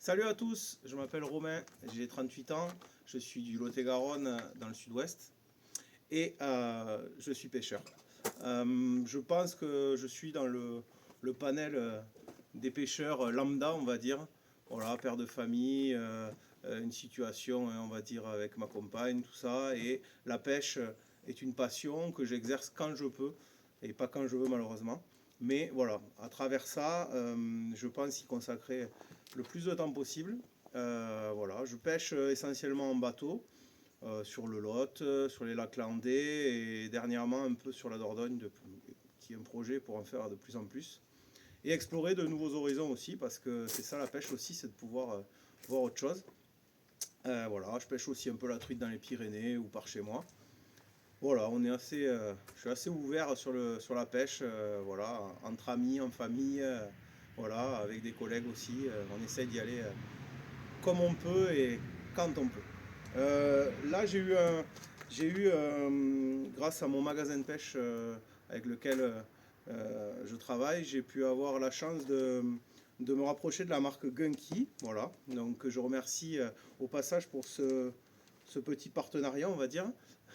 Salut à tous, je m'appelle Romain, j'ai 38 ans, je suis du Lot-et-Garonne dans le sud-ouest et je suis pêcheur. Je pense que je suis dans le panel des pêcheurs lambda, on va dire. Voilà, père de famille, une situation, on va dire, avec ma compagne, tout ça. Et la pêche est une passion que j'exerce quand je peux et pas quand je veux malheureusement. Mais voilà, à travers ça, je pense y consacrer le plus de temps possible. Voilà, je pêche essentiellement en bateau, sur le Lot, sur les lacs landais et dernièrement un peu sur la Dordogne, qui est un projet pour en faire de plus en plus. Et explorer de nouveaux horizons aussi, parce que c'est ça la pêche aussi, c'est de pouvoir voir autre chose. Voilà, je pêche aussi un peu la truite dans les Pyrénées ou par chez moi. Voilà, je suis assez ouvert sur la pêche, voilà, entre amis, en famille, voilà, avec des collègues aussi. On essaye d'y aller comme on peut et quand on peut. Là, grâce à mon magasin de pêche avec lequel je travaille, j'ai pu avoir la chance de me rapprocher de la marque Gunky. Voilà, donc je remercie au passage pour ce petit partenariat, on va dire,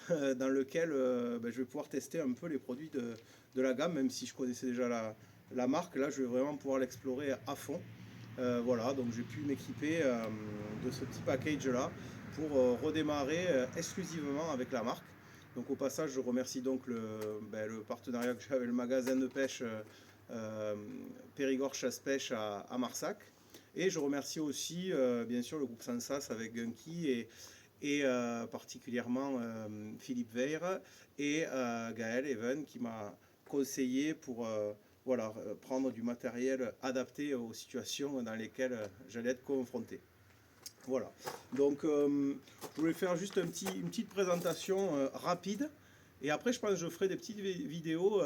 dans lequel je vais pouvoir tester un peu les produits de la gamme, même si je connaissais déjà la marque. Là, je vais vraiment pouvoir l'explorer à fond. Voilà, donc j'ai pu m'équiper de ce petit package là pour redémarrer exclusivement avec la marque. Donc au passage, je remercie donc le partenariat que j'ai avec le magasin de pêche Périgord Chasse-Pêche à Marsac. Et je remercie aussi bien sûr le groupe Sansas avec Gunky et particulièrement Philippe Veyre et Gaël Even qui m'a conseillé pour voilà, prendre du matériel adapté aux situations dans lesquelles j'allais être confronté. Voilà. Donc, je voulais faire juste une petite présentation rapide. Et après, je pense que je ferai des petites vidéos.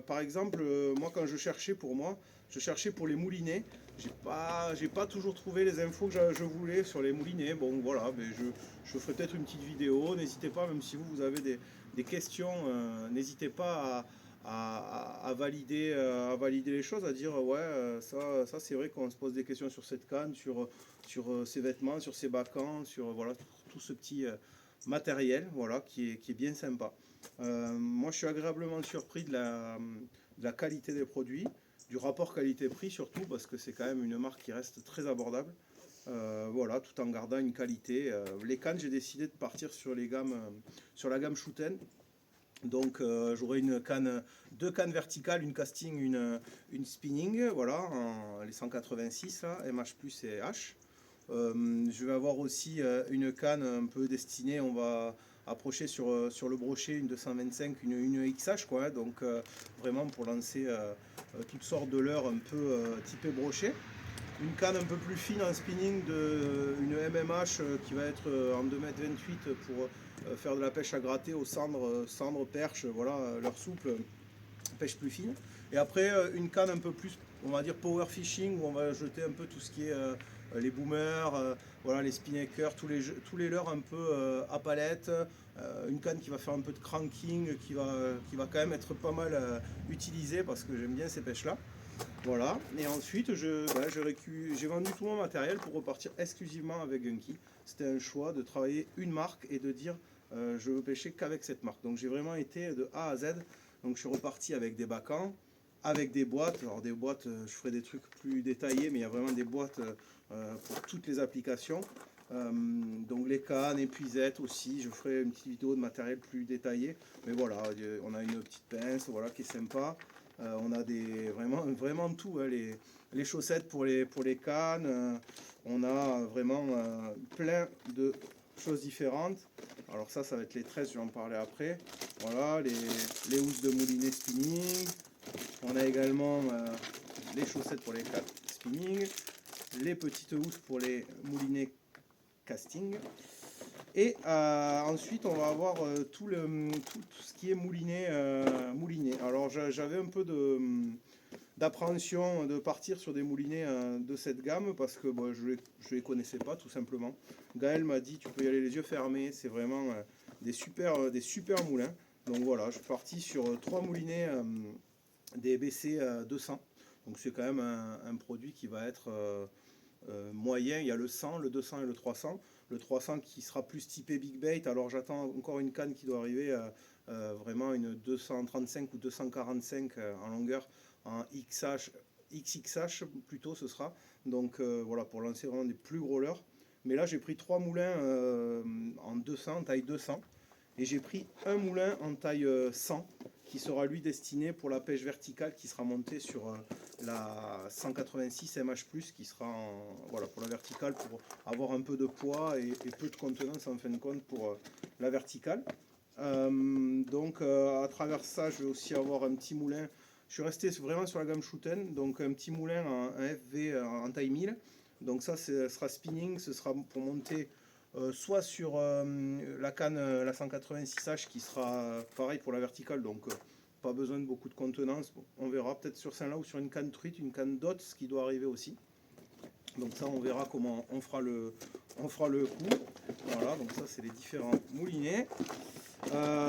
Par exemple, moi, quand je cherchais pour les moulinets. J'ai pas toujours trouvé les infos que je voulais sur les moulinets. Bon, voilà, mais je ferai peut-être une petite vidéo. N'hésitez pas, même si vous avez des questions, n'hésitez pas à valider les choses, à dire ouais, ça c'est vrai qu'on se pose des questions sur cette canne, sur ses vêtements, sur ses bacans, sur voilà, tout ce petit matériel voilà, qui est bien sympa. Moi je suis agréablement surpris de la qualité des produits, du rapport qualité-prix surtout, parce que c'est quand même une marque qui reste très abordable. Voilà, tout en gardant une qualité. Les cannes, j'ai décidé de partir sur sur la gamme Shooten. Donc j'aurai deux cannes verticales, une casting, une spinning, voilà, les 186 là, MH plus et H. Je vais avoir aussi une canne un peu destinée, on va approcher sur le brochet, une 225, une XH quoi, donc vraiment pour lancer toutes sortes de leurres un peu typé brochet. Une canne un peu plus fine en spinning, une MMH qui va être en 2,28 m pour faire de la pêche à gratter aux cendres perches, voilà, leur souple, pêche plus fine. Et après une canne un peu plus, on va dire power fishing, où on va jeter un peu tout ce qui est les boomers, voilà, les spinnakers, tous les leurres un peu à palette. Une canne qui va faire un peu de cranking, qui va quand même être pas mal utilisée parce que j'aime bien ces pêches là. Voilà, et ensuite j'ai vendu tout mon matériel pour repartir exclusivement avec Gunky. C'était un choix de travailler une marque et de dire je veux pêcher qu'avec cette marque. Donc j'ai vraiment été de A à Z. Donc je suis reparti avec des bacans, avec des boîtes. Alors des boîtes, je ferai des trucs plus détaillés, mais il y a vraiment des boîtes pour toutes les applications. Donc les cannes, épuisettes aussi, je ferai une petite vidéo de matériel plus détaillé. Mais voilà, on a une petite pince voilà, qui est sympa. On a vraiment tout, hein, les chaussettes pour les cannes. On a vraiment plein de choses différentes. Alors ça va être les tresses, je vais en parler après. Voilà, les housses de moulinet spinning. On a également les chaussettes pour les cannes spinning. Les petites housses pour les moulinets casting. Et ensuite, on va avoir tout ce qui est moulinet. Alors, j'avais un peu d'appréhension de partir sur des moulinets de cette gamme parce que bon, je les connaissais pas, tout simplement. Gaël m'a dit, tu peux y aller les yeux fermés. C'est vraiment des super moulins. Donc voilà, je suis parti sur trois moulinets des BC 200. Donc c'est quand même un produit qui va être moyen, il y a le 100, le 200 et le 300. Le 300 qui sera plus typé big bait, alors j'attends encore une canne qui doit arriver, vraiment une 235 ou 245 en longueur, en XH, XXH plutôt ce sera. Donc voilà, pour lancer vraiment des plus gros leurres. Mais là j'ai pris 3 moulins en 200, taille 200. Et j'ai pris un moulin en taille 100 qui sera lui destiné pour la pêche verticale qui sera montée sur la 186 MH+, qui sera voilà, pour la verticale pour avoir un peu de poids et peu de contenance en fin de compte pour la verticale. Donc à travers ça je vais aussi avoir un petit moulin. Je suis resté vraiment sur la gamme Shooten, donc un petit moulin un FV en taille 1000. Donc ça ce sera spinning, ce sera pour monter soit sur la canne la 186H qui sera pareil pour la verticale, donc pas besoin de beaucoup de contenance. Bon, on verra peut-être sur celle-là ou sur une canne truite, une canne DOT, ce qui doit arriver aussi. Donc ça on verra comment on fera le coup. Voilà, donc ça c'est les différents moulinets.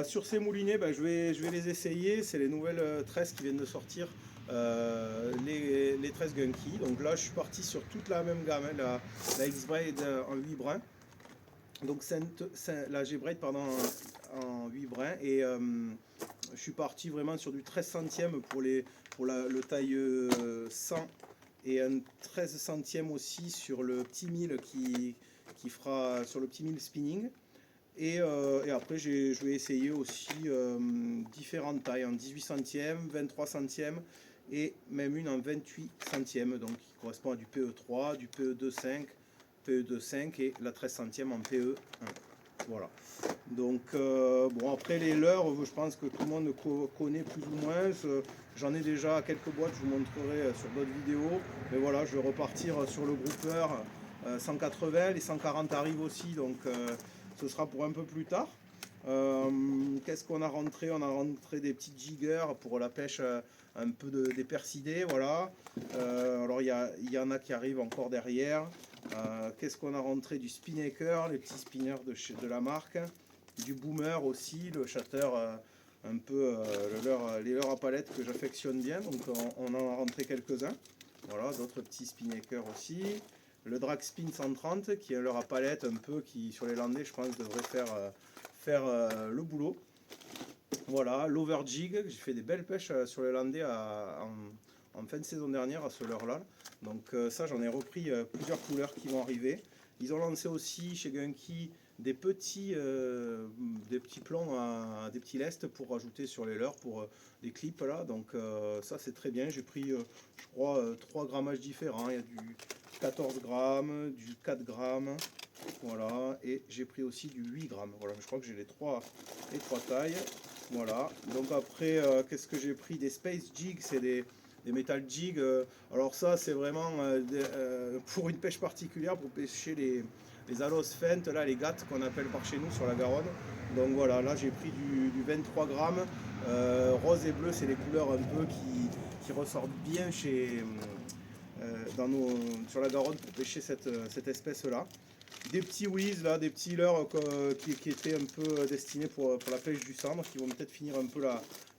Sur ces moulinets, je vais les essayer. C'est les nouvelles tresses qui viennent de sortir, les tresses Gunky. Donc là je suis parti sur toute la même gamme, hein, la X-Braid en 8 brins. Donc la G-Braid pardon, en 8 brins, et je suis parti vraiment sur du 13 centièmes pour le taille 100 et un 13 centièmes aussi sur le petit 1000 qui fera sur le petit 1000 spinning. Et après je vais essayer aussi différentes tailles en 18 centièmes, 23 centièmes et même une en 28 centièmes, donc qui correspond à du PE3, du PE2.5, PE2.5 et la 13 centième en PE1. Voilà. Donc bon, après les leurres, je pense que tout le monde connaît plus ou moins. J'en ai déjà quelques boîtes, je vous montrerai sur d'autres vidéos. Mais voilà, je vais repartir sur le groupeur 180. Les 140 arrivent aussi, donc ce sera pour un peu plus tard. Qu'est-ce qu'on a rentré? On a rentré des petites jiggers pour la pêche un peu des persidés, voilà. Alors il y en a qui arrivent encore derrière. Qu'est-ce qu'on a rentré? Du spinnaker, les petits spinners de la marque, du boomer aussi, le shatter, un peu les leurres à palette que j'affectionne bien, donc on en a rentré quelques-uns. Voilà, d'autres petits spinnakers aussi. Le drag spin 130 qui est un leurre à palette un peu qui sur les landais je pense devrait faire le boulot. Voilà, l'overjig, j'ai fait des belles pêches sur les landais en fin de saison dernière à ce leurre là. Donc ça j'en ai repris plusieurs couleurs qui vont arriver. Ils ont lancé aussi chez Gunky des petits plombs, des petits lestes pour rajouter sur les leurres pour des clips là. Donc ça c'est très bien. J'ai pris je crois 3 grammages différents. Il y a du 14 grammes, du 4 grammes. Voilà, et j'ai pris aussi du 8 grammes. Voilà, je crois que j'ai les trois tailles. Voilà, donc après, qu'est-ce que j'ai pris? Des Space Jigs, c'est des Metal Jigs. Alors ça, c'est vraiment pour une pêche particulière, pour pêcher les alos fentes, là, les gattes qu'on appelle par chez nous sur la Garonne. Donc voilà, là j'ai pris du 23 grammes. Rose et bleu, c'est les couleurs un peu qui ressortent bien sur la Garonne pour pêcher cette espèce-là. Des petits whiz là, des petits leurres qui étaient un peu destinés pour la pêche du cendre, qui vont peut-être finir un peu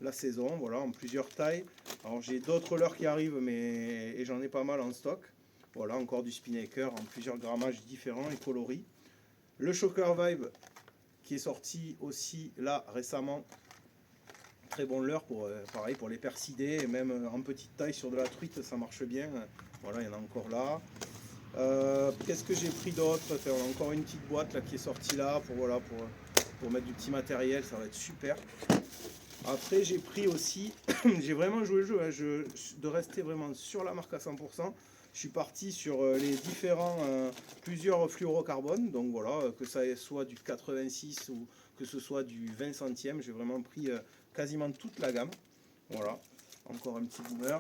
la saison, voilà, en plusieurs tailles. Alors j'ai d'autres leurres qui arrivent, et j'en ai pas mal en stock. Voilà, encore du spinnaker en plusieurs grammages différents et coloris. Le Shocker Vibe qui est sorti aussi là récemment. Très bon leurre pareil pour les persidés, et même en petite taille sur de la truite, ça marche bien. Voilà, il y en a encore là. Qu'est-ce que j'ai pris d'autre? On a encore une petite boîte là qui est sortie là pour mettre du petit matériel, ça va être super. Après j'ai pris aussi, j'ai vraiment joué le jeu, hein, de rester vraiment sur la marque à 100%. Je suis parti sur les différents, plusieurs fluorocarbones, donc voilà, que ça soit du 86 ou que ce soit du 20 centièmes, j'ai vraiment pris quasiment toute la gamme. Voilà, encore un petit boomer.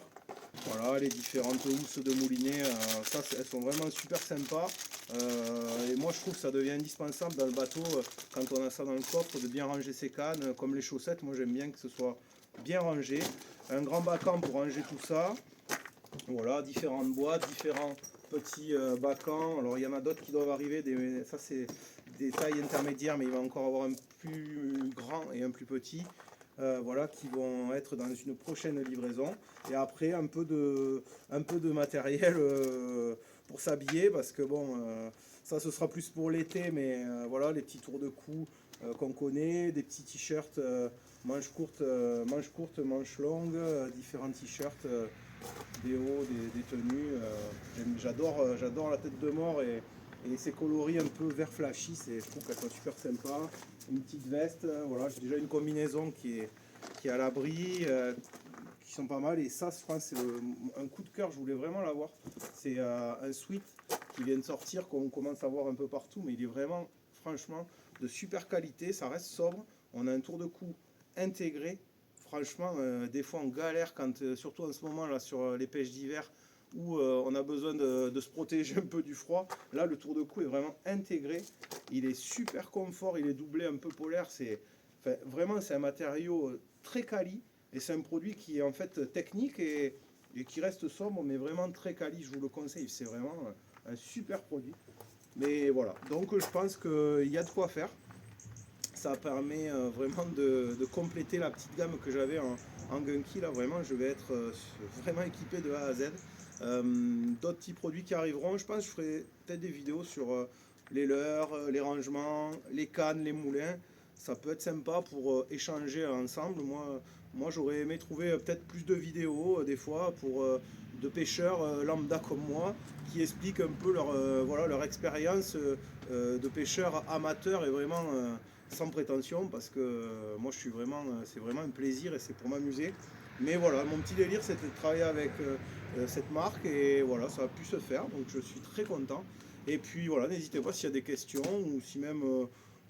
Voilà, les différentes housses de moulinet, ça elles sont vraiment super sympas. Et moi je trouve que ça devient indispensable dans le bateau, quand on a ça dans le coffre, de bien ranger ses cannes, comme les chaussettes. Moi j'aime bien que ce soit bien rangé. Un grand bacan pour ranger tout ça. Voilà, différentes boîtes, différents petits bacans. Alors il y en a d'autres qui doivent arriver, ça c'est des tailles intermédiaires, mais il va encore avoir un plus grand et un plus petit. Voilà, qui vont être dans une prochaine livraison. Et après un peu de matériel pour s'habiller, parce que bon, ça ce sera plus pour l'été, mais voilà, les petits tours de cou qu'on connaît, des petits t-shirts manches courtes, manches longues, différents t-shirts, des hauts, des tenues. J'adore la tête de mort et ces coloris un peu vert flashy, je trouve qu'elles sont super sympas. Une petite veste, voilà, j'ai déjà une combinaison qui est à l'abri, qui sont pas mal. Et ça, je pense, c'est un coup de cœur, je voulais vraiment l'avoir. C'est un sweat qui vient de sortir, qu'on commence à voir un peu partout, mais il est vraiment, franchement, de super qualité. Ça reste sobre. On a un tour de cou intégré. Franchement, des fois on galère quand, surtout en ce moment là sur les pêches d'hiver où on a besoin de se protéger un peu du froid. Là, le tour de cou est vraiment intégré. Il est super confort, il est doublé un peu polaire. Vraiment, c'est un matériau très quali et c'est un produit qui est en fait technique et qui reste sobre, mais vraiment très quali. Je vous le conseille, c'est vraiment un super produit. Mais voilà, donc je pense qu'il y a de quoi faire. Ça permet vraiment de compléter la petite gamme que j'avais en Gunky. Là, vraiment, je vais être vraiment équipé de A à Z. D'autres petits produits qui arriveront. Je pense que je ferai peut-être des vidéos sur les leurres, les rangements, les cannes, les moulins. Ça peut être sympa pour échanger ensemble. Moi j'aurais aimé trouver peut-être plus de vidéos des fois pour de pêcheurs lambda comme moi qui expliquent un peu voilà, leur expérience de pêcheurs amateurs et vraiment sans prétention parce que moi je suis vraiment, c'est vraiment un plaisir et c'est pour m'amuser. Mais voilà, mon petit délire c'était de travailler avec cette marque et voilà, ça a pu se faire donc je suis très content. Et puis voilà, n'hésitez pas s'il y a des questions ou si même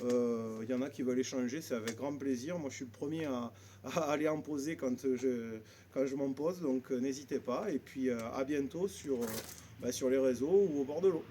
il y en a qui veulent échanger, c'est avec grand plaisir. Moi je suis le premier à aller en poser quand je m'en pose, donc n'hésitez pas. Et puis à bientôt sur les réseaux ou au bord de l'eau.